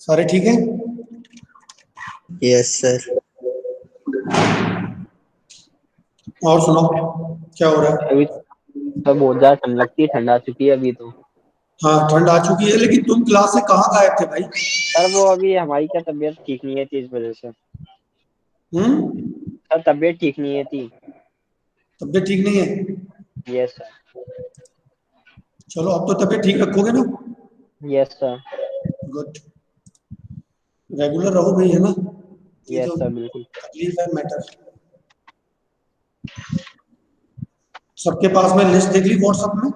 सारे ठीक हैं? Yes sir. और सुनाओ क्या हो रहा है? अभी तो बहुत ज्यादा ठंड लगती है, ठंड आ चुकी है अभी तो। हाँ ठंड आ चुकी है, लेकिन तुम क्लास से कहाँ गायब थे भाई? सर वो अभी हमारी क्या तबीयत ठीक नहीं है थी, इस वजह से। सर तबीयत ठीक नहीं है थी। तबीयत ठीक नहीं है? Yes sir. चलो अब तो तबीयत ठीक रखोगे ना? Yes sir. गुड। रेगुलर रहो भाई, है ना? ये यस तो सर बिल्कुल। तकलीफ है, मैटर। सबके पास में लिस्ट देख ली व्हाट्सएप में?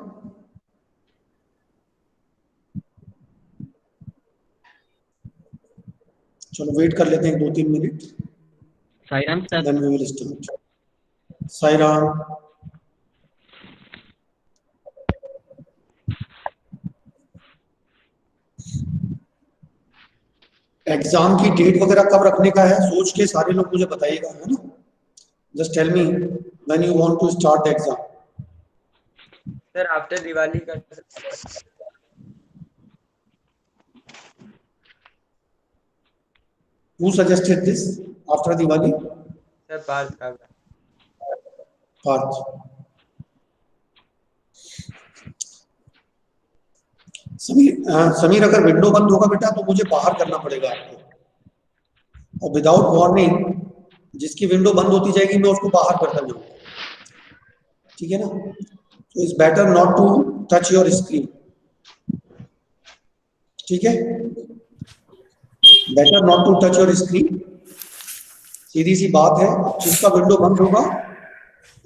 चलो वेट कर लेते हैं 2-3 minute, Sairam sir. Then we will start. Sai Ram. Exam की डेट वगैरह कब रखने का है सोच के सारे लोग मुझे बताइएगा, है ना? Just tell me when you want to start the exam. Sir after Diwali का। Who suggested this after Diwali? Sir Parth का। पार्थ। समीर अगर विंडो बंद होगा बेटा तो मुझे बाहर करना पड़ेगा आपको, और विदाउट वार्निंग जिसकी विंडो बंद होती जाएगी मैं उसको बाहर करता जाऊंगा, ठीक है ना? तो it's better not to touch your screen, ठीक है? Better not to touch your screen. सीधी सी बात है, जिसका विंडो बंद होगा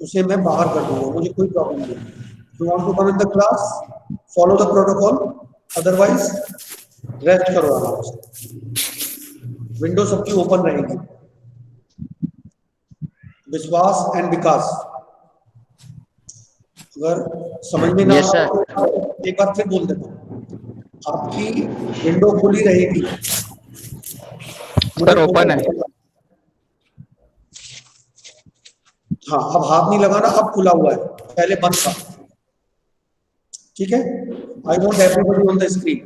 उसे मैं बाहर कर दूंगा, मुझे कोई प्रॉब्लम नहीं। You want to come in the class, follow the protocol, otherwise rest करो आराम से। विंडो सबकी ओपन रहेगी। विश्वास एंड विकास, अगर समझ में ना यस आए सर। तो एक बार फिर बोल देता हूँ, आपकी विंडो खुली रहेगी। सर ओपन है। हाँ अब हाथ नहीं लगाना, अब खुला हुआ है, पहले बंद था, ठीक है? I want everybody on the screen.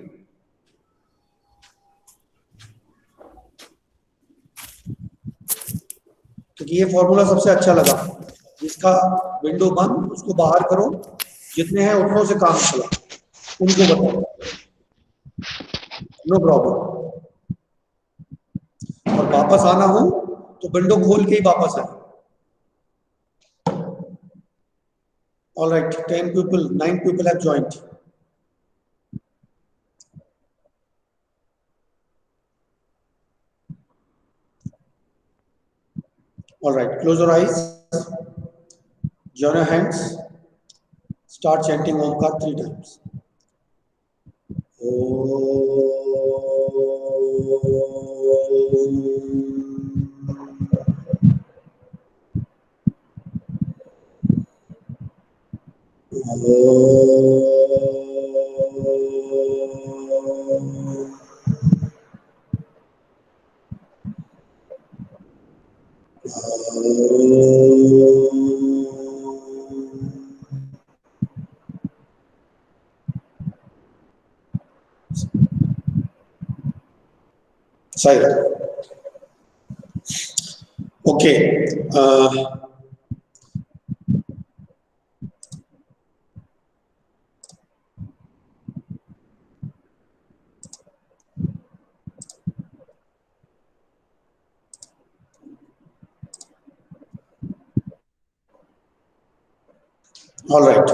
क्योंकि ये फॉर्मूला सबसे अच्छा लगा, जिसका विंडो बंद उसको बाहर करो, जितने हैं उतनों से काम चला, उनको बताओ, नो प्रॉब्लम। और वापस आना हो तो विंडो खोल के ही वापस आए। All right, 10 people, 9 people have joined. All right, close your eyes, join your hands, start chanting Omkar 3 times. Silent. Okay. All right.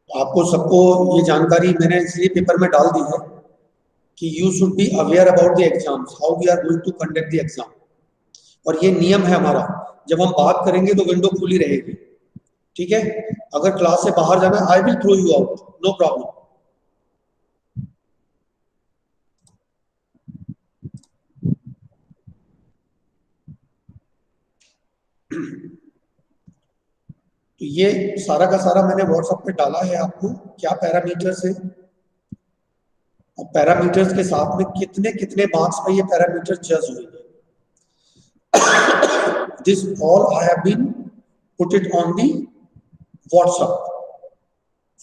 आपको सबको ये जानकारी मैंने इसलिए पेपर में डाल दी है कि you should be aware about the exams, how we are going to conduct the exam. और ये नियम है हमारा, जब हम बात करेंगे तो विंडो खुली रहेगी, ठीक है? अगर क्लास से बाहर जाना, I will throw you out, no problem. तो ये सारा का सारा मैंने व्हाट्सएप पे डाला है आपको, क्या पैरामीटर्स है और पैरामीटर्स के साथ में कितने कितने मार्क्स पे ये पैरामीटर जज हुए। This all I have been put it on the WhatsApp,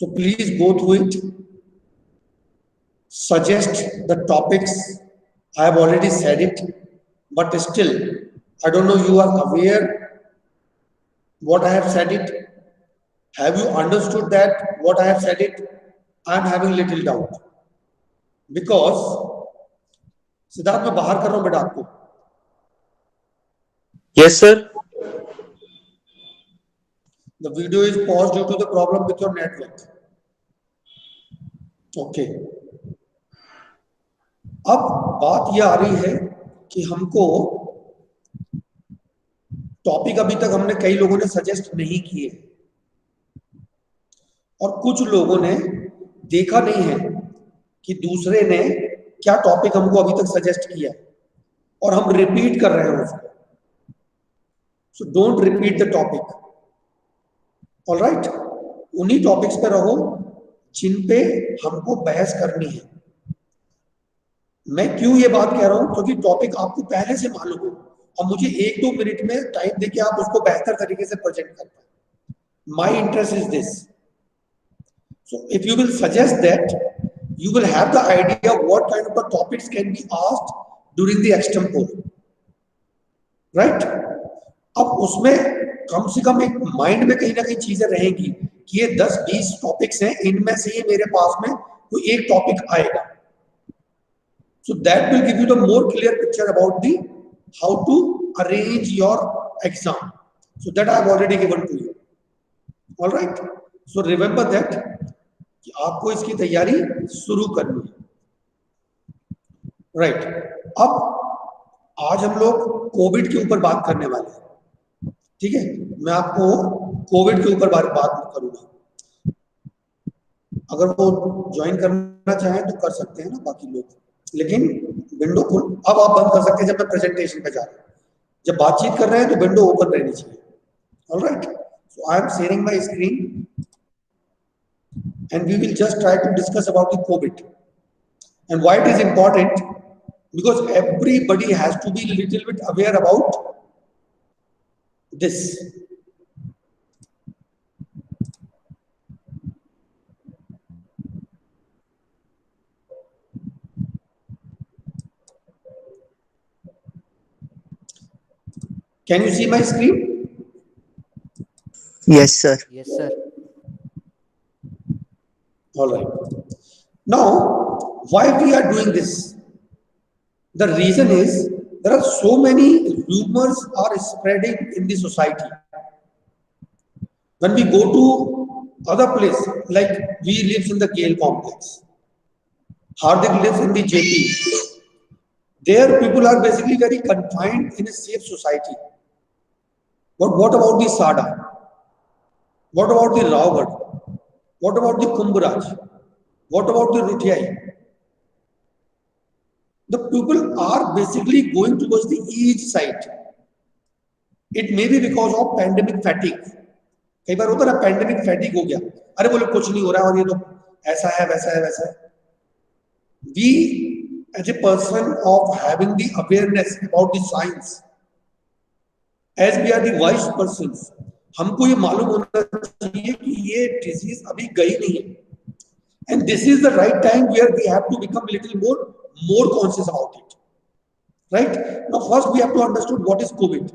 So please go through it, suggest the topics. I have already said it, but still I don't know you are aware what I have said it. Have you understood that what I have said it? I am having little doubt because Siddharth मैं बाहर कर रहा हूं बेटा आपको. Yes, sir. The video is paused due to the problem with your network. Okay. अब बात यह आ रही है कि हमको टॉपिक अभी तक हमने कई लोगों ने सजेस्ट नहीं किए और कुछ लोगों ने देखा नहीं है कि दूसरे ने क्या टॉपिक हमको अभी तक सजेस्ट किया और हम रिपीट कर रहे हैं उसको. So don't repeat the topic. Alright, उन्हीं टॉपिक्स पे रहो जिन पे हमको बहस करनी है. मैं क्यों ये बात कह रहा हूं, क्योंकि टॉपिक आपको पहले से मालूम हो और मुझे 1-2 मिनट में टाइम देके आप उसको बेहतर तरीके से प्रेजेंट कर पाए. My interest is this. So if you will suggest that, you will have the idea what kind of topics can be asked during the extempore, right? अब उसमें कम से कम एक माइंड में कहीं ना कहीं चीजें रहेंगी कि ये 10-20 टॉपिक्स हैं, इनमें से ये मेरे पास में कोई एक टॉपिक आएगा. So that will give you the more clear picture about the how to arrange your exam. So that I have already given to you. All right. So remember that कि आपको इसकी तैयारी शुरू करनी है. राइट. अब आज हम लोग कोविड के ऊपर बात करने वाले हैं. ठीक है, मैं आपको कोविड के ऊपर बात करूंगा. अगर वो ज्वाइन करना चाहें तो कर सकते हैं ना बाकी लोग, लेकिन विंडो खोल अब आप बंद कर सकते हैं जब मैं प्रेजेंटेशन पे जा रहा हूं. जब बातचीत कर रहे हैं तो विंडो ओपन रहनी चाहिए. Alright. So I am sharing my screen and we will just try to discuss about the COVID and why it is important, because everybody has to be a little bit aware about this. Can you see my screen? Yes, sir. Yes, sir. All right. Now, why we are doing this? The reason is there are so many rumors are spreading in the society. When we go to other place, like we live in the GAIL complex, Hardik lives in the JP. There people are basically very confined in a safe society. But what about the Sada? What about the Rawgad? What about the Kumbhraj? What about the Rutiai? The people are basically going towards the each side. It may be because of pandemic fatigue. कई बार होता है ना, pandemic फैटिक हो गया, अरे बोले कुछ नहीं हो रहा और ये तो ऐसा है वैसा है वैसा है. We as a person of having the awareness about the science, as we are the wise persons, हमको ये मालूम होना चाहिए कि ये डिजीज अभी गई नहीं है. And this is the right time where we have to become a little more conscious about it. Right? Now first we have to understand what is COVID.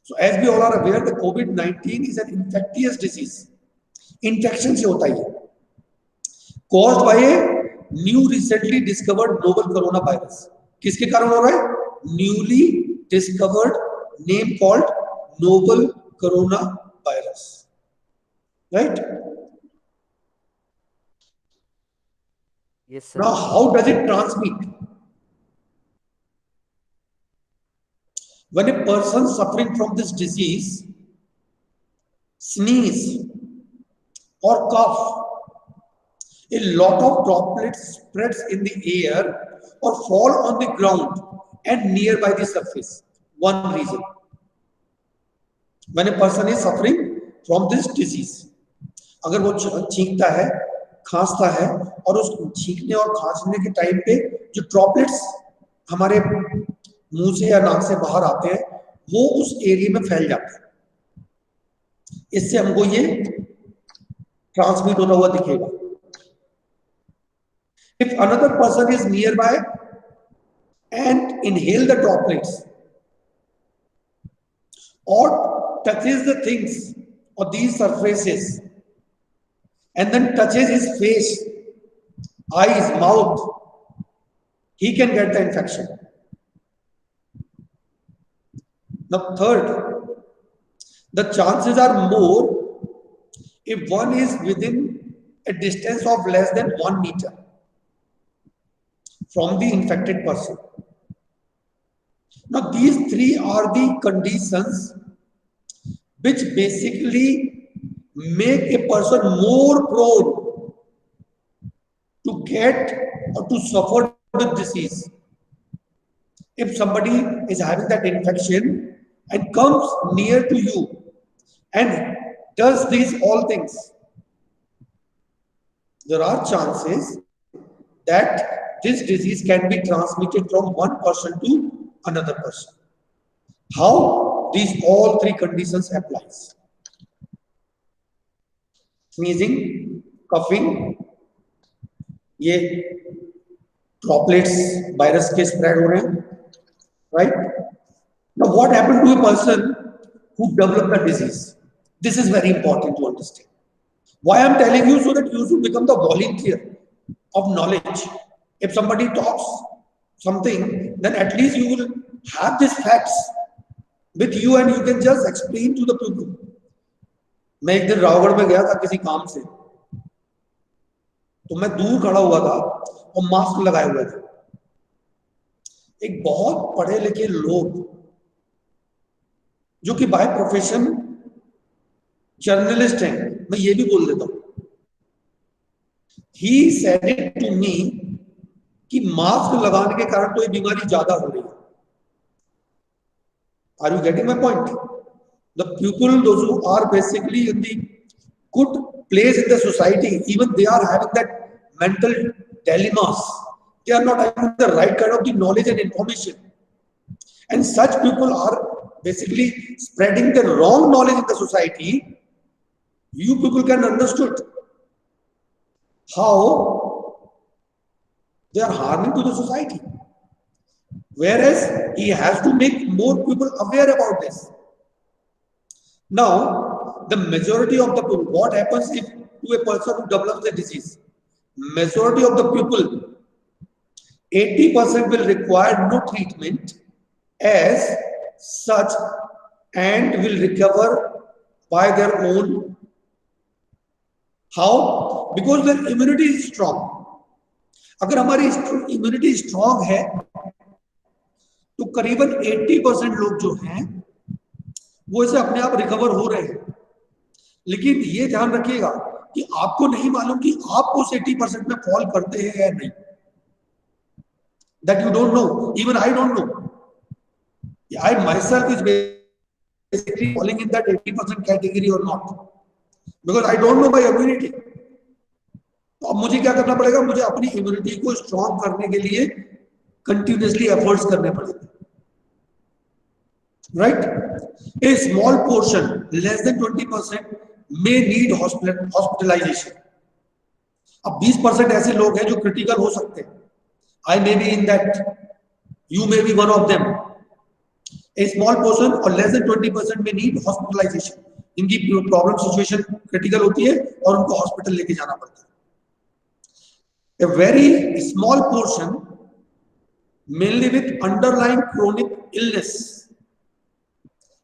So as we all are aware, the COVID-19 is an infectious disease. Infection से होता है, caused by a new recently discovered novel coronavirus. किसके कारण हो रहा है? Newly discovered name called novel coronavirus. Right? Yes, sir. Now, how does it transmit? When a person suffering from this disease sneeze or cough, a lot of droplets spreads in the air or fall on the ground and nearby the surface. One reason. When a person is suffering from this disease, अगर वो छींकता है, खांसता है और उस छींकने और खांसने के time पे जो ड्रॉपलेट्स हमारे मुंह से या नाक से बाहर आते हैं वो उस एरिया में फैल जाते हैं. इससे हमको ये ट्रांसमिट होता हुआ दिखेगा। If another person is near by and inhale the droplets or touches the things or these surfaces and then touches his face, eyes, mouth, he can get the infection. Now third, the chances are more if one is within a distance of less than 1 meter from the infected person. Now these three are the conditions which basically make a person more prone to get or to suffer with disease. If somebody is having that infection and comes near to you and does these all things, there are chances that this disease can be transmitted from one person to another person. How these all three conditions applies? Sneezing, coughing, ये droplets virus के spread हो रहे हैं, right? Now what happened to a person who developed the disease? This is very important to understand. Why I'm telling you, so that you should become the volunteer of knowledge. If somebody talks something, then at least you will have these facts with you and you can just explain to the people. मैं एक दिन रावगढ़ में गया था किसी काम से, तो मैं दूर खड़ा हुआ था और मास्क लगाए हुए थे। एक बहुत पढ़े लिखे लोग जो कि बाय प्रोफेशन जर्नलिस्ट हैं, मैं ये भी बोल देता हूं, he said it to me कि मास्क लगाने के कारण तो ये बीमारी ज्यादा हो रही है। Are you getting my point? The people, those who are basically in the good place in the society, even they are having that mental dilemmas. They are not having the right kind of the knowledge and information, and such people are basically spreading the wrong knowledge in the society. You people can understood how they are harming to the society, whereas he has to make more people aware about this. Now, the majority of the people, what happens if to a person who develops the disease? Majority of the people, 80% will require no treatment as such and will recover by their own. How? Because their immunity is strong. अगर हमारी immunity strong है, तो करीबन 80% लोग जो हैं वो इसे अपने आप रिकवर हो रहे हैं। लेकिन ये ध्यान रखिएगा कि आपको नहीं मालूम कि आप उस 80% में फॉल करते हैं या नहीं। That you don't know, even I don't know. I myself is basically falling in that 80% category or not, because I don't know my immunity. तो अब मुझे क्या करना पड़ेगा? मुझे अपनी इम्यूनिटी को स्ट्रॉन्ग करने के लिए कंटिन्यूअसली एफर्ट्स करने पड़ेंगे, right? A small portion, less than 20%, may need hospitalization. अब 20% ऐसे लोग हैं जो क्रिटिकल हो सकते हैं। I may be in that, you may be one of them. A small portion or less than 20% may need hospitalization. इनकी प्रॉब्लम सिचुएशन क्रिटिकल होती है और उनको हॉस्पिटल लेके जाना पड़ता है। A very small portion, mainly with underlying chronic illness,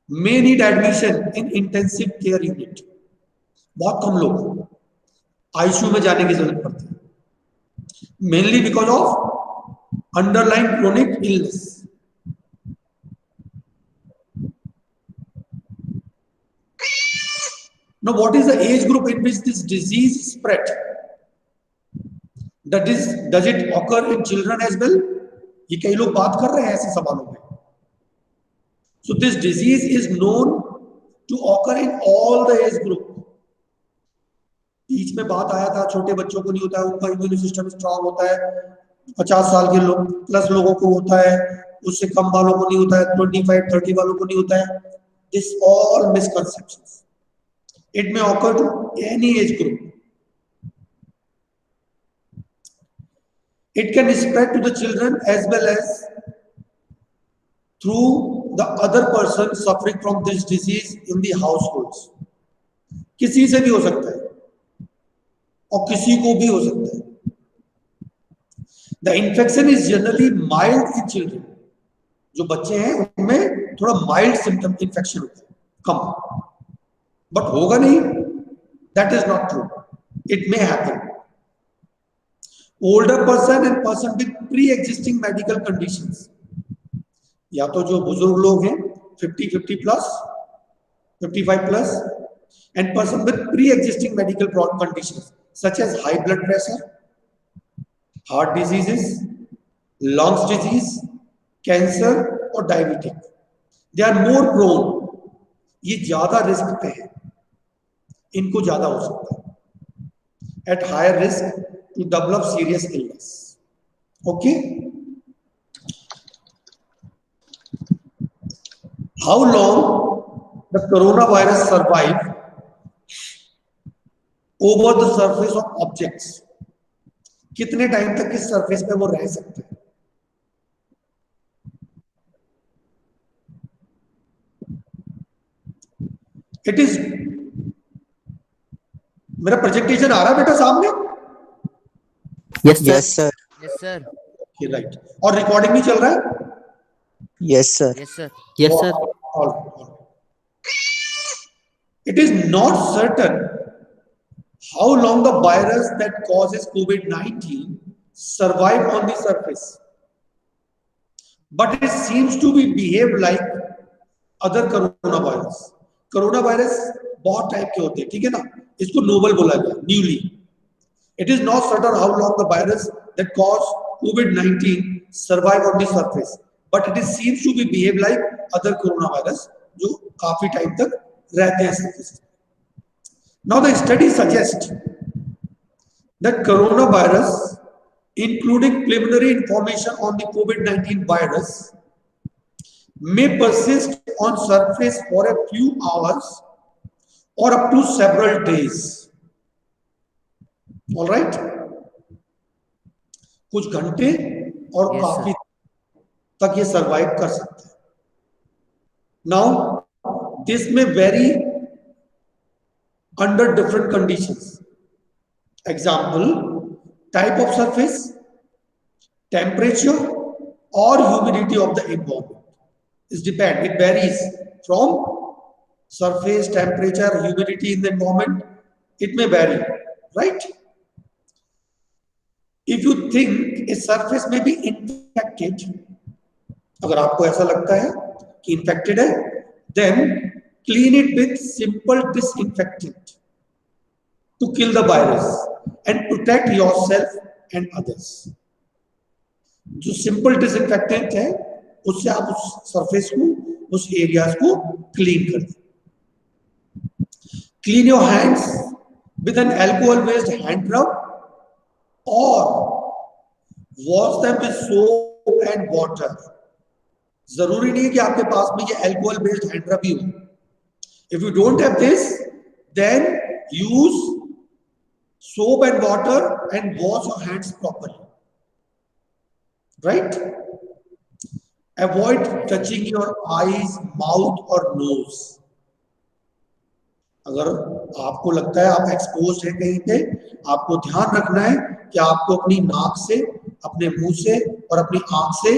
may need admission in intensive care unit. बहुत कम लोग आईसीयू में जाने की जरूरत पड़ती है, mainly because of underlying chronic illness. Now, what is the age group in which this disease spread? Does it occur in children as well? ये कई लोग बात कर रहे हैं ऐसे सवालों में। So this disease is known to occur in all the age group. बीच में बात आया था छोटे बच्चों को नहीं होता है, उनका इम्यून सिस्टम स्ट्रांग होता है, 50 साल के लोग प्लस लोगों को होता है, उससे कम वालों को नहीं होता है, 25-30 वालों को नहीं होता है। This all misconceptions. It may occur to any age group. It can spread to the children as well as through the other person suffering from this disease in the households. किसी से भी हो सकता है और किसी को भी हो सकता है. The infection is generally mild in children. जो बच्चे हैं उनमें थोड़ा माइल्ड सिम्टम इन्फेक्शन होता है, कम, बट होगा नहीं, that is not true. It may happen. Older person and person with pre existing medical conditions, या तो जो बुजुर्ग लोग हैं 50 plus 55 plus and person with pre existing medical conditions such as high blood pressure, heart diseases, lungs disease, cancer और diabetic, they are more prone. ये ज्यादा risk पे है, इनको ज्यादा हो सकता है, at higher risk to develop serious illness. Okay. How long the corona virus survive over the surface of objects, कितने टाइम तक इस सरफेस पे वो रह सकते हैं. इट इज, मेरा प्रेजेंटेशन आ रहा है बेटा सामने? Yes sir. Yes sir. Okay right. और रिकॉर्डिंग भी चल रहा है? Yes sir. Yes sir. Yes sir. It is not certain how long the virus that causes COVID-19 survive on the surface, but it seems to be behave like other coronavirus. Corona virus बहुत type के होते हैं, ठीक है ना, इसको novel बोला गया, newly. It is not certain how long the virus that cause COVID-19 survive on the surface, but it is seems to be behave like other coronavirus जो काफी टाइम तक रहते हैं surface. Now the study suggests that coronavirus, including preliminary information on the COVID-19 virus, may persist on surface for a few hours or up to several days. All right, कुछ घंटे और Yes, काफी तक ये survive कर सकते हैं. Now this may vary under different conditions. Example, type of surface, temperature or humidity of the environment. It varies from surface, temperature, humidity in the environment. It may vary, right? If you think a surface may be infected, अगर आपको ऐसा लगता है कि infected है, then clean it with simple disinfectant to kill the virus and protect yourself and others. जो simple disinfectant है उससे आप उस सरफेस को, उस एरियाज को क्लीन कर दें. Clean your hands with an alcohol based hand रब और wash them with soap and water. जरूरी नहीं है कि आपके पास में ये अल्कोहल बेस्ड हैंड रब ही हो. If you don't have this, then use soap and water and wash your hands properly. Right? Avoid touching your eyes, mouth or nose. अगर आपको लगता है आप एक्सपोज है कहीं पे, आपको ध्यान रखना है कि आपको अपनी नाक से, अपने मुंह से और अपनी आंख से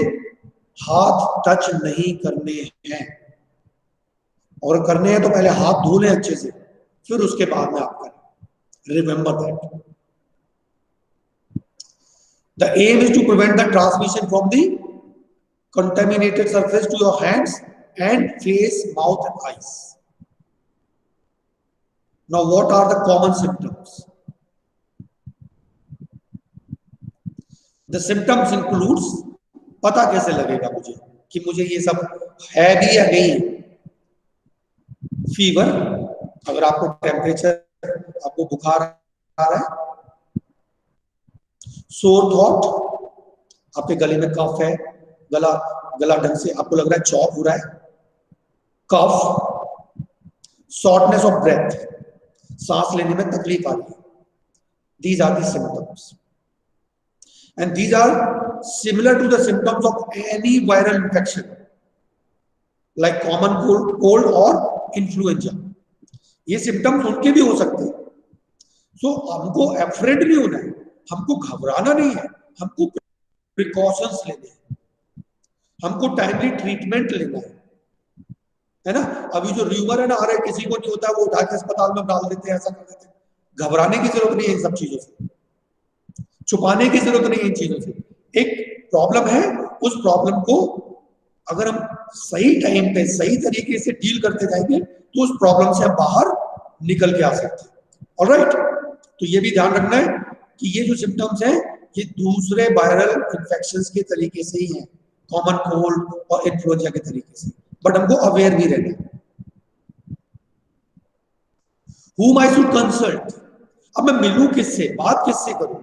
हाथ टच नहीं करने हैं. और करने हैं तो पहले हाथ धो लें अच्छे से, फिर उसके बाद में आप करें. Remember that. The aim is to prevent the transmission from the contaminated surface to your hands and face, mouth and eyes. Now what are the common symptoms? The symptoms includes, पता कैसे लगेगा मुझे कि मुझे ये सब है भी या नहीं. फीवर, अगर आपको टेम्परेचर, आपको बुखार आ रहा है. सोर थ्रोट, आपके गले में कफ है, गला ढंग से आपको लग रहा है चॉक हो रहा है. कफ, शॉर्टनेस ऑफ ब्रेथ, सांस लेने में तकलीफ आ रही है. These are the symptoms. and these are similar to the symptoms of any viral infection like common cold or influenza. ये symptoms उनके भी हो सकते हैं. So हमको afraid नहीं होना है, हमको घबराना नहीं है, हमको precautions लेने हैं, हमको timely treatment लेना है ना. अभी जो र्यूमर है ना, अरे किसी को नहीं होता है वो उठा के अस्पताल में डाल देते हैं, ऐसा कर देते हैं. घबराने की जरूरत नहीं है इन सब चीजों से, छुपाने की जरूरत नहीं है इन चीजों से. एक प्रॉब्लम है, उस प्रॉब्लम को अगर हम सही टाइम पे सही तरीके से डील करते जाएंगे तो उस प्रॉब्लम से हम बाहर निकल के आ सकते हैं. ऑलराइट, तो ये भी ध्यान रखना है कि ये जो सिम्टम्स हैं ये दूसरे वायरल इन्फेक्शंस के तरीके से ही हैं, कॉमन कोल्ड और इन्फ्लुएंजा के तरीके से, बट हमको अवेयर भी रहना है. Whom I should consult? अब मैं मिलूं किससे, बात किससे करूं?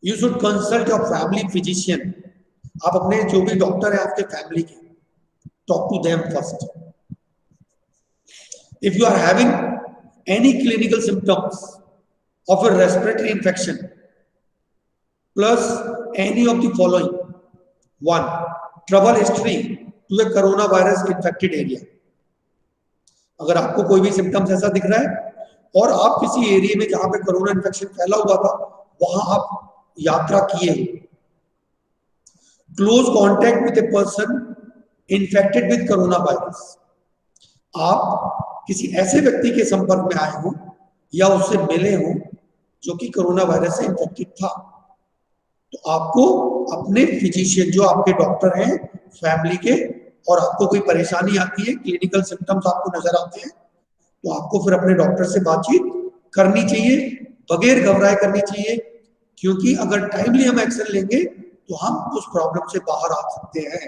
You should consult your family physician. आप अपने जो भी डॉक्टर है आपके फैमिली के, talk to them first. If you are having any clinical symptoms of a respiratory infection plus any of the following: 1. Travel history to a coronavirus infected area. अगर आपको कोई भी सिम्टम्स ऐसा दिख रहा है और आप किसी एरिया में जहां पे कोरोना इन्फेक्शन फैला हुआ था वहां आप यात्रा किए हो, close contact with a person infected with corona virus, आप किसी ऐसे व्यक्ति के संपर्क में आए हो या उससे मिले हो जो कि कोरोना वायरस से इन्फेक्टेड था, तो आपको अपने फिजिशियन जो आपके डॉक्टर हैं फैमिली के, और आपको कोई परेशानी आती है, क्लिनिकल सिम्टम्स आपको नजर आते हैं, तो आपको फिर अपने डॉक्टर से बातचीत करनी चाहिए, बगैर घबराए करनी चाहिए, क्योंकि अगर टाइमली हम एक्शन लेंगे तो हम उस प्रॉब्लम से बाहर आ सकते हैं.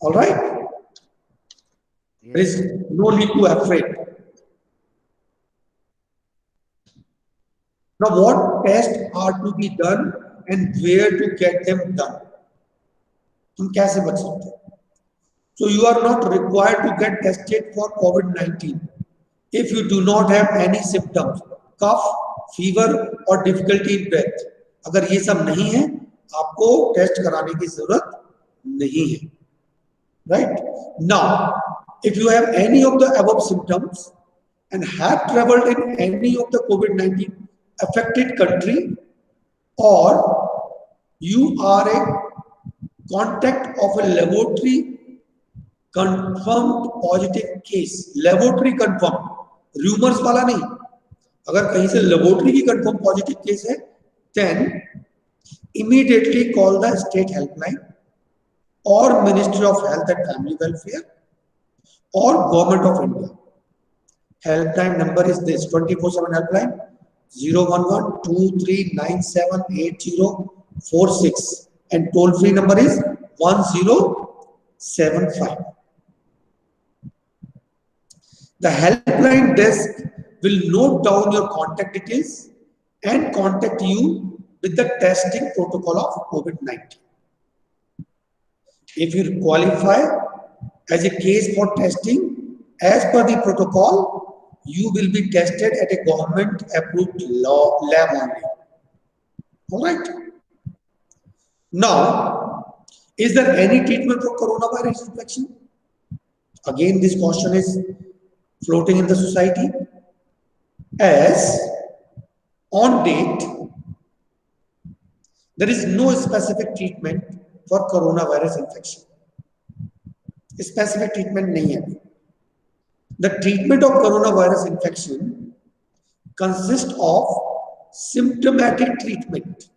Alright, there is no need to afraid. Now what test are to be done and where to get them done? हम कैसे बच सकते हैं? So you are not required to get tested for COVID-19 if you do not have any symptoms, cough, fever or difficulty in breath. अगर ये सब नहीं है आपको टेस्ट कराने की जरूरत नहीं है. Right? Now, if you have any of the above symptoms and have traveled in any of the COVID-19 affected country, or you are a contact of a laboratory confirmed positive case, laboratory confirm, rumours वाला नहीं, अगर कहीं से laboratory की confirm positive case है, then immediately call the state helpline or Ministry of Health and Family Welfare or Government of India. Helpline number is this: 24/7 helpline 01123978046, and toll free number is 1075. The helpline desk will note down your contact details and contact you with the testing protocol of COVID-19. If you qualify as a case for testing as per the protocol, you will be tested at a government approved lab only. All right. Now, is there any treatment for coronavirus infection? Again, this question is floating in the society, as on date there is no specific treatment for coronavirus infection. Specific treatment nahi hai. The treatment of coronavirus infection consists of symptomatic treatment.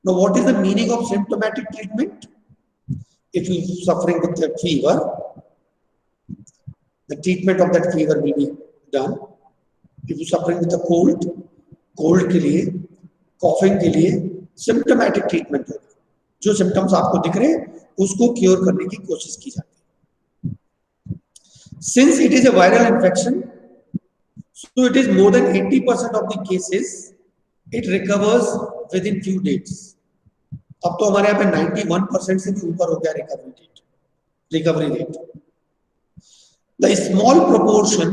Now, what is the meaning of symptomatic treatment? If you are suffering with a fever, the treatment of that fever will be done. If you are suffering with a cold के लिए, coughing के लिए symptomatic treatment होगा. जो symptoms आपको दिख रहे हैं उसको क्योर करने की कोशिश की जाती है. Since it is a viral infection, so it is more than 80% of the cases it recovers within few days. अब तो हमारे यहाँ पे 91% से भी ऊपर हो गया recovery rate. The small proportion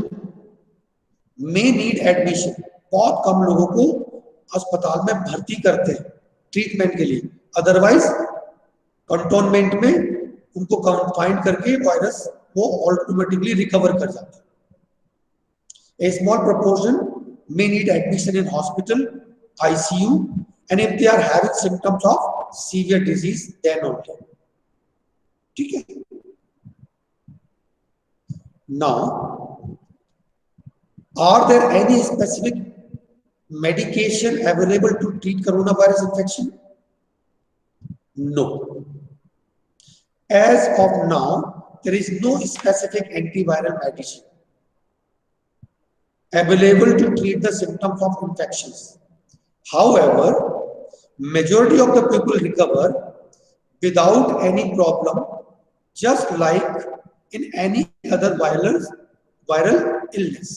may need admission. बहुत कम लोगों को अस्पताल में भर्ती करते हैं ट्रीटमेंट के लिए, अदरवाइज कंटोनमेंट में उनको कंफाइन करके वायरस वो ऑटोमेटिकली रिकवर कर जाता है। A small proportion may need admission in hospital, ICU, and if they are having symptoms of severe disease, then only. ठीक है। Now, are there any specific medication available to treat coronavirus infection? No. As of now, there is no specific antiviral medicine available to treat the symptoms of infections. However, majority of the people recover without any problem, just like in any other viral illness.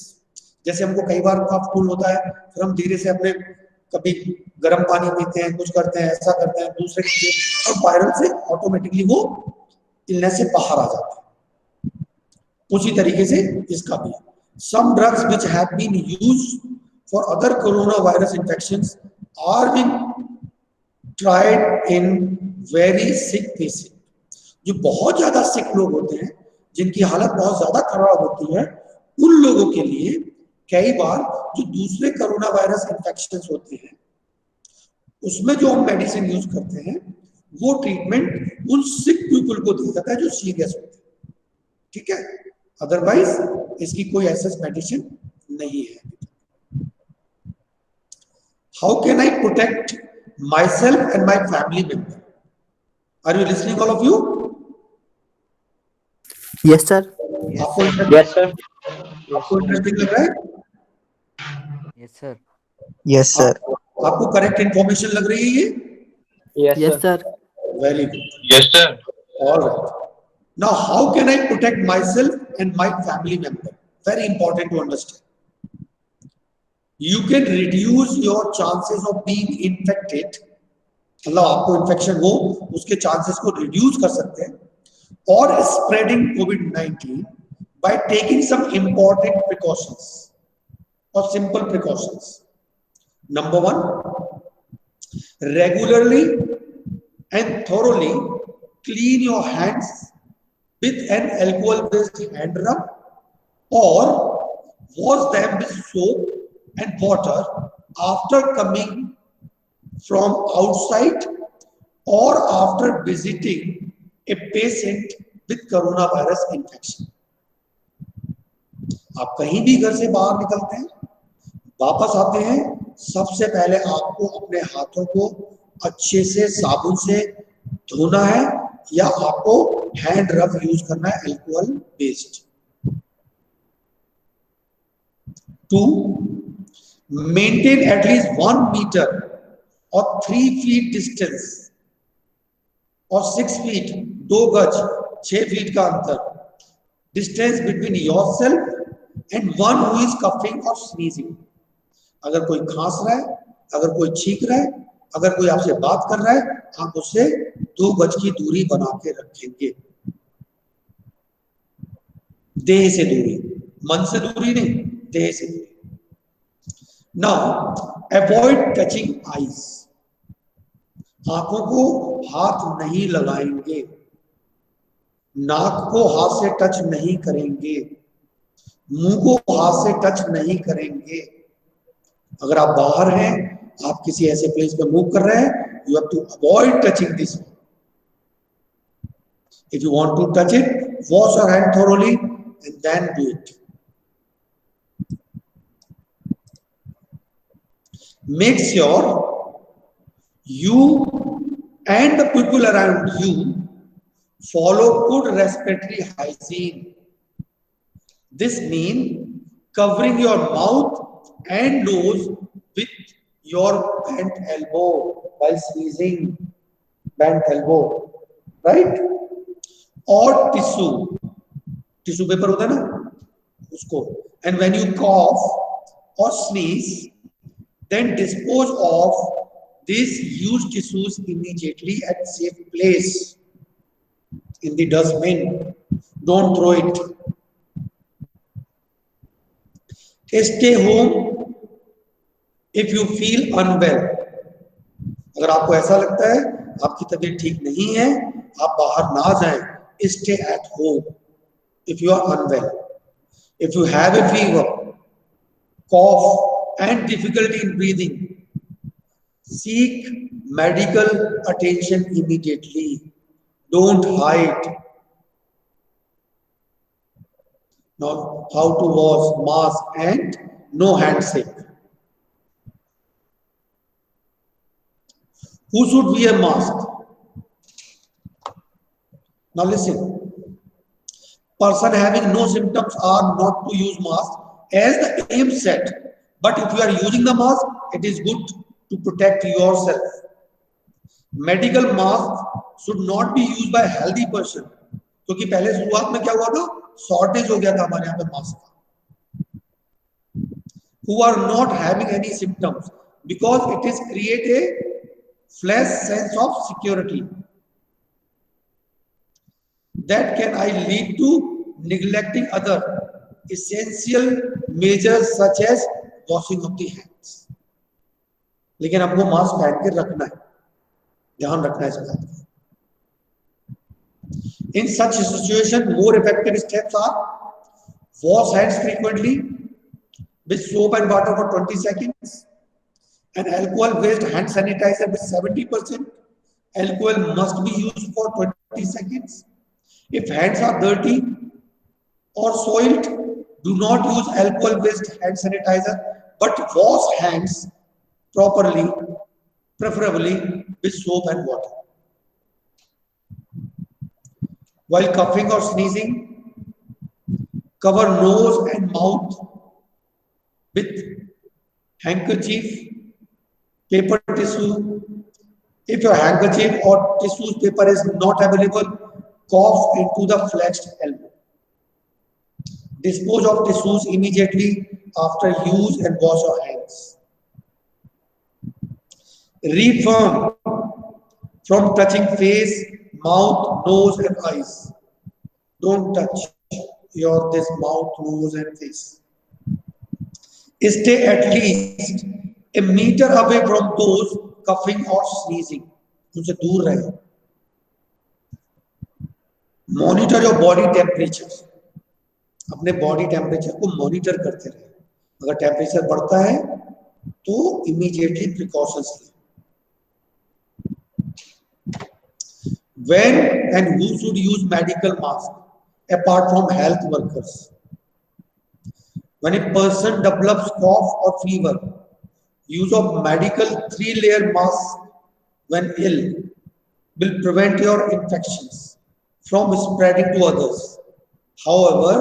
जैसे हमको कई बार कफ फूल होता है, फिर हम धीरे से अपने कभी गर्म पानी पीते हैं, कुछ करते हैं, ऐसा करते हैं, दूसरे और वायरल से ऑटोमेटिकली वो इलनेस से बाहर आ जाता है। उसी तरीके से इसका भी some drugs which have been used for other coronavirus infections are being tried in very sick patients. जो बहुत ज्यादा सिक लोग होते हैं, जिनकी हालत बहुत ज्यादा खराब होती है, उन लोगों के लिए कई बार जो दूसरे कोरोना वायरस इन्फेक्शन होते हैं, उसमें जो हम मेडिसिन यूज करते हैं, वो ट्रीटमेंट उन सिक पीपल को दिया जाता है जो सीरियस होते हैं। ठीक है, अदरवाइज इसकी कोई ऐसा मेडिसिन नहीं है। How can I protect myself and my family member? Are you listening all of you? Yes sir. Yes sir. आपको इंटरेस्टिंग लग रहा है? Yes sir. Yes sir. आपको करेक्ट इंफॉर्मेशन लग रही है ये? Yes sir. Very good. Yes, sir. All right. Now, how can I protect myself and my family member? Very important to understand. You can reduce your chances of being infected. मतलब आपको infection हो, उसके chances को reduce कर सकते हैं, और spreading COVID-19 by taking some important precautions or simple precautions. Number one, regularly and thoroughly clean your hands with an alcohol-based hand rub or wash them with soap and water after coming from outside or after visiting a patient with coronavirus infection. आप कहीं भी घर से बाहर निकलते हैं, वापस आते हैं, सबसे पहले आपको अपने हाथों को अच्छे से साबुन से धोना है या आपको हैंड रब यूज करना है alcohol based. 2, maintain at least 1 metre और 3 फीट डिस्टेंस और 6 फीट 2 गज 6 फीट का अंतर distance between yourself and one who is coughing और स्नीजिंग। अगर कोई खांस रहा है, अगर कोई छींक रहा है, अगर कोई आपसे बात कर रहा है, आप उससे 2 गज की दूरी बना के रखेंगे। देह से दूरी, मन से दूरी नहीं, देह से दूरी। Now avoid touching eyes. आंखों को हाथ नहीं लगाएंगे, नाक को हाथ से टच नहीं करेंगे, मुंह को हाथ से टच नहीं करेंगे। अगर आप बाहर हैं, आप किसी ऐसे प्लेस पे मूव कर रहे हैं, you have to avoid touching this. If you want to touch it, wash your hand thoroughly and then do it. Make sure you and the people around you follow good respiratory hygiene. This means covering your mouth and nose with your bent elbow while sneezing, bent elbow, right? Or tissue paper होता है ना, उसको, and when you cough or sneeze, then dispose of these used tissues immediately at safe place in the dustbin. Don't throw it. Stay home if you feel unwell अगर आपको ऐसा लगता है आपकी तबीयत ठीक नहीं है, आप बाहर ना जाएं, stay at home. If you are unwell, if you have a fever, cough and difficulty in breathing, seek medical attention immediately. Don't hide. Now, how to wash mask and no handshake. Who should wear mask? Now listen, person having no symptoms are not to use mask as the aim set. But if you are using the mask, it is good to protect yourself. Medical mask should not be used by healthy person, क्योंकि पहले शुरुआत में क्या हुआ था, shortage हो गया था हमारे यहाँ पे मास्क का. Who are not having any symptoms, because it is create a false sense of security that can lead to neglecting other essential measures such as washing of the hands. लेकिन हमको mask पहन के रखना है, ध्यान रखना है इस बात का. In such a situation, more effective steps are: wash hands frequently with soap and water for 20 seconds, and alcohol-based hand sanitizer with 70%. Alcohol must be used for 20 seconds. If hands are dirty or soiled, do not use alcohol-based hand sanitizer, but wash hands properly, preferably with soap and water. While coughing or sneezing, cover nose and mouth with handkerchief, paper tissue. If your handkerchief or tissue paper is not available, cough into the flexed elbow. Dispose of tissues immediately after use and wash your hands. Refrain from touching face, mouth, nose and eyes. Don't touch this mouth, nose and face. Stay at least a meter away from those coughing or sneezing. उनसे दूर रहे. Monitor your body temperature. अपने body temperature को monitor करते रहे. अगर temperature बढ़ता है तो इमीडिएटली प्रिकॉशंस लें. When and who should use medical mask apart from health workers? When a person develops cough or fever, use of medical 3-layer mask when ill will prevent your infections from spreading to others. However,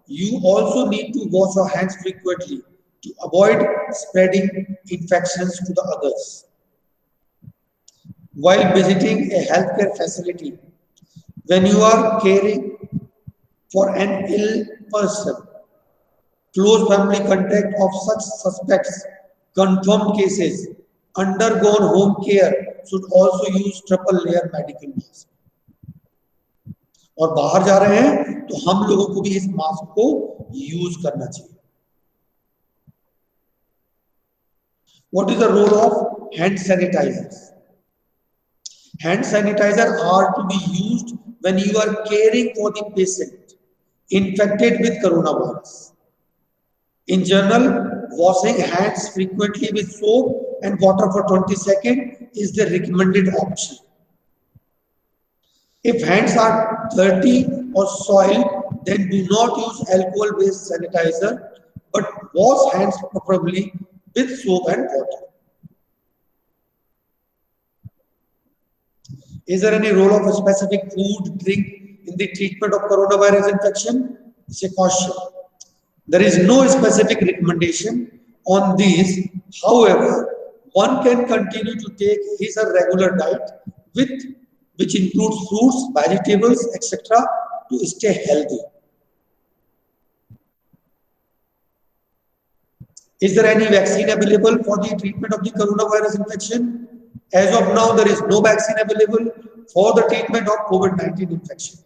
you also need to wash your hands frequently to avoid spreading infections to the others. While visiting a healthcare facility, when you are caring for an ill person, close family contact of such suspects, confirmed cases, undergone home care should also use 3-layer medical mask. और बाहर जा रहे हैं तो हम लोगों को भी इस मास्क को यूज करना चाहिए. What is the role of hand sanitizers? Hand sanitizer are to be used when you are caring for the patient infected with coronavirus. In general, washing hands frequently with soap and water for 20 seconds is the recommended option. If hands are dirty or soiled, then do not use alcohol-based sanitizer, but wash hands preferably with soap and water. Is there any role of a specific food, drink in the treatment of coronavirus infection? It's a question. There is no specific recommendation on these. However, one can continue to take his or regular diet which includes fruits, vegetables, etc. to stay healthy. Is there any vaccine available for the treatment of the coronavirus infection? As of now, there is no vaccine available for the treatment of COVID-19 infection.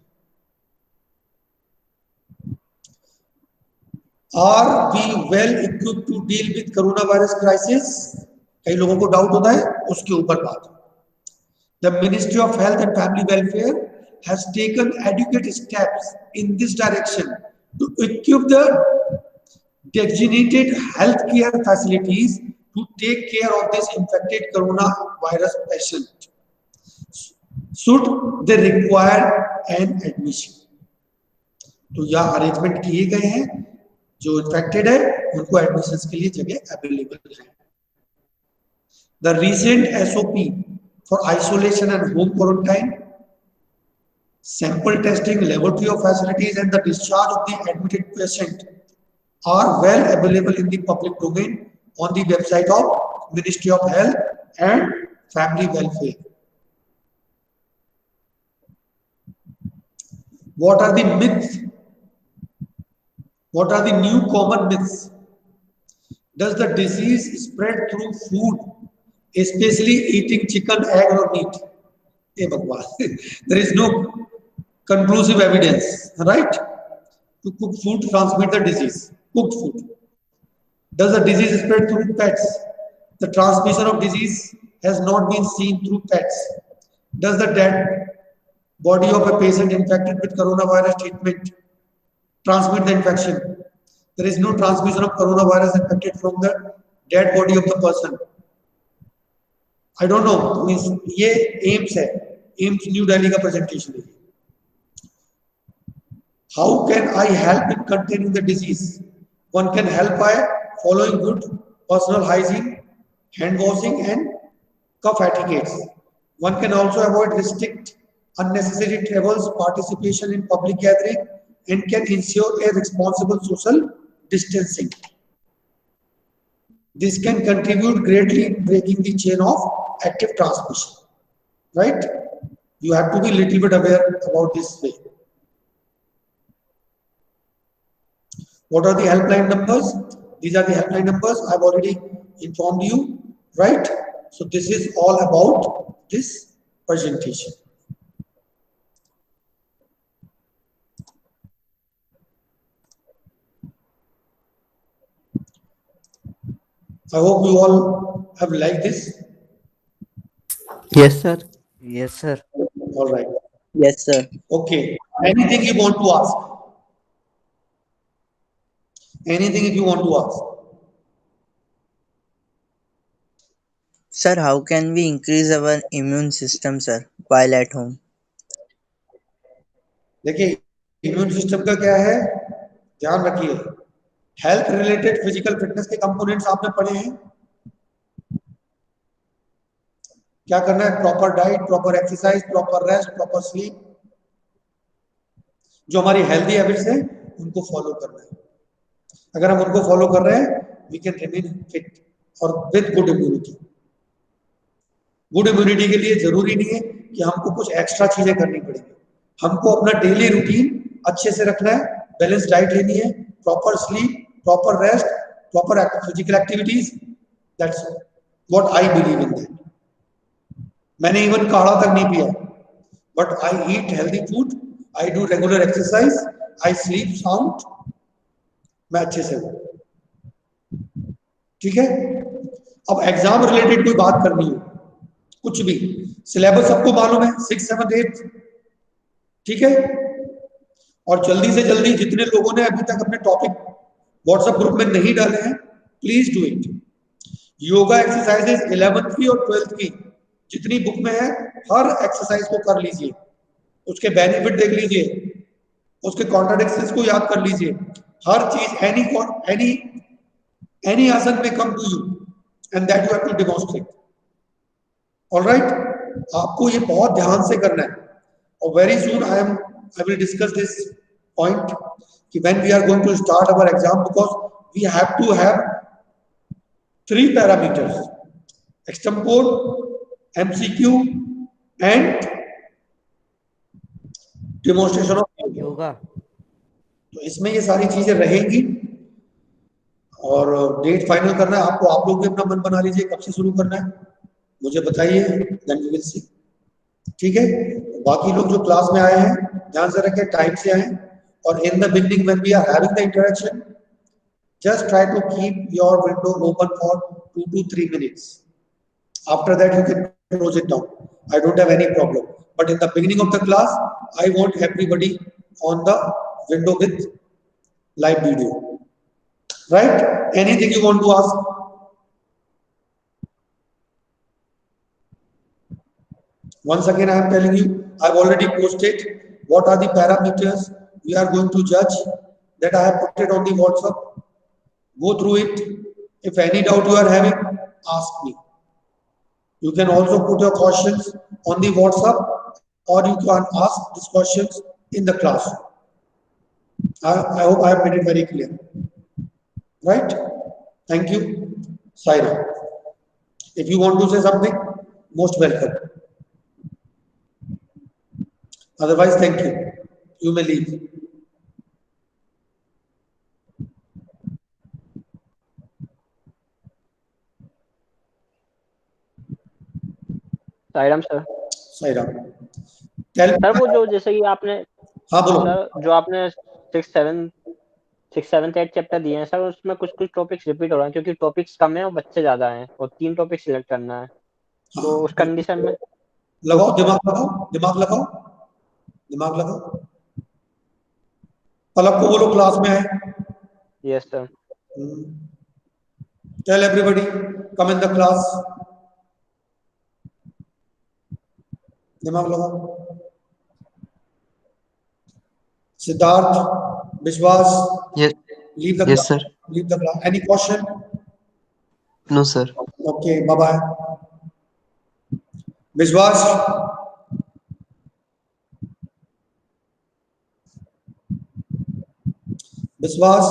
Are we well equipped to deal with coronavirus crisis? कई लोगों को doubt होता है, उसके ऊपर बात। The Ministry of Health and Family Welfare has taken adequate steps in this direction to equip the designated healthcare facilities to take care of this infected coronavirus patient should they require an admission. तो यह arrangement किए गए हैं, जो infected है उनको admission के लिए जगह अवेलेबल है। The recent SOP for isolation and home quarantine, sample testing, laboratory of facilities, and the discharge of the admitted patient are well available in the public domain on the website of Ministry of Health and Family Welfare. What are the myths? What are the new common myths? Does the disease spread through food, especially eating chicken, egg, or meat? There is no conclusive evidence, right? To cook food transmit the disease. Cooked food. Does the disease spread through pets? The transmission of disease has not been seen through pets. Does the dead body of a patient infected with coronavirus treatment transmit the infection? There is no transmission of coronavirus infected from the dead body of the person. I don't know. ये AIIMS है, AIIMS new Delhi का presentation है। How can I help in containing the disease? One can help by following good personal hygiene, hand washing, and cough etiquettes. One can also avoid restrict unnecessary travels, participation in public gathering, and can ensure a responsible social distancing. This can contribute greatly in breaking the chain of active transmission. Right? You have to be a little bit aware about this way. What are the helpline numbers? These are the helpline numbers. I've already informed you, right? So this is all about this presentation. I hope you all have liked this. Yes, sir. Yes, sir. All right. Yes, sir. Okay. Anything you want to ask? Anything if you want to ask? Sir, how can we increase our immune system, sir, while at home? देखिए, immune system का क्या है, ध्यान रखिए। Health related physical fitness के components आपने पढ़े हैं। क्या करना है? Proper diet, proper exercise, proper rest, proper sleep. जो हमारी हेल्दी हैबिट्स हैं उनको फॉलो करना है। अगर हम उनको फॉलो कर रहे हैं, वी कैन रिमेन फिट और with good immunity. Good immunity के लिए जरूरी नहीं है कि हमको कुछ एक्स्ट्रा चीजें करनी पड़ेगी। हमको अपना डेली रूटीन अच्छे से रखना है, बैलेंस डाइट लेनी है, proper sleep, proper rest, proper physical activities. That's what I believe in that. मैंने इवन काढ़ा तक नहीं पिया, but I eat healthy food, I do regular exercise, I sleep sound, मैं अच्छे से हूं। ठीक है। अब एग्जाम रिलेटेड कोई बात करनी हो, कुछ भी, सिलेबस सबको मालूम है, 6, 7, 8, ठीक है। और जल्दी से जल्दी जितने लोगों ने अभी तक अपने टॉपिक व्हाट्सएप ग्रुप में नहीं डाले हैं, please do it. Yoga exercises 11th की और 12th की जितनी बुक में है, हर एक्सरसाइज को कर लीजिए, उसके बेनिफिट देख लीजिए, उसके कॉन्ट्राडिक्शंस को याद कर लीजिए। हर चीज, एनी आसन में come to you and that you have to demonstrate. Alright, आपको ये बहुत ध्यान से करना है। और very soon I will discuss this point कि when we are going to start our exam, because we have to have 3 parameters, extempore, MCQ and demonstration of yoga. तो इसमें ये सारी चीजें रहेंगी। और डेट फाइनल करना है आपको, आप लोग भी अपना मन बना लीजिए कब से शुरू करना है, मुझे बताइए, देन वी विल सी। ठीक है। बाकी लोग जो क्लास में आए हैं, ध्यान से रखें, टाइम से आए। और in the beginning when we are having the interaction, just try to keep your window open for 2 to 3 minutes. After that, you can close it down. I don't have any problem. But in the beginning of the class, I want everybody on the window with live video. Right? Anything you want to ask? Once again, I am telling you, I've already posted what are the parameters we are going to judge, that I have put it on the WhatsApp. Go through it. If any doubt you are having, ask me. You can also put your questions on the WhatsApp, or you can ask these questions in the class. I hope I have made it very clear. Right? Thank you. Saira. If you want to say something, most welcome. Otherwise, thank you. You may leave. Sairam sir. Saira. Tell sir me. वो जो जैसे कि आपने हाँ बोलो. Sir जो आपने 6 7 8 chapter दिए हैं सर, उसमें कुछ कुछ टॉपिक्स रिपीट हो रहे हैं क्योंकि टॉपिक्स कम है और बच्चे ज्यादा हैं और 3 टॉपिक सिलेक्ट करना है। तो उस हाँ, कंडीशन में लगाओ दिमाग लगाओ, दिमाग लगाओ, दिमाग लगाओ. पलक को बोलो क्लास में आए. Yes sir. Tell everybody, come in the class. दिमाग लगाओ. Siddharth, Vishwas, Yes, leave the yes, class. sir. Leave the class. Any question? No, sir. Okay, bye bye. Vishwas, Vishwas,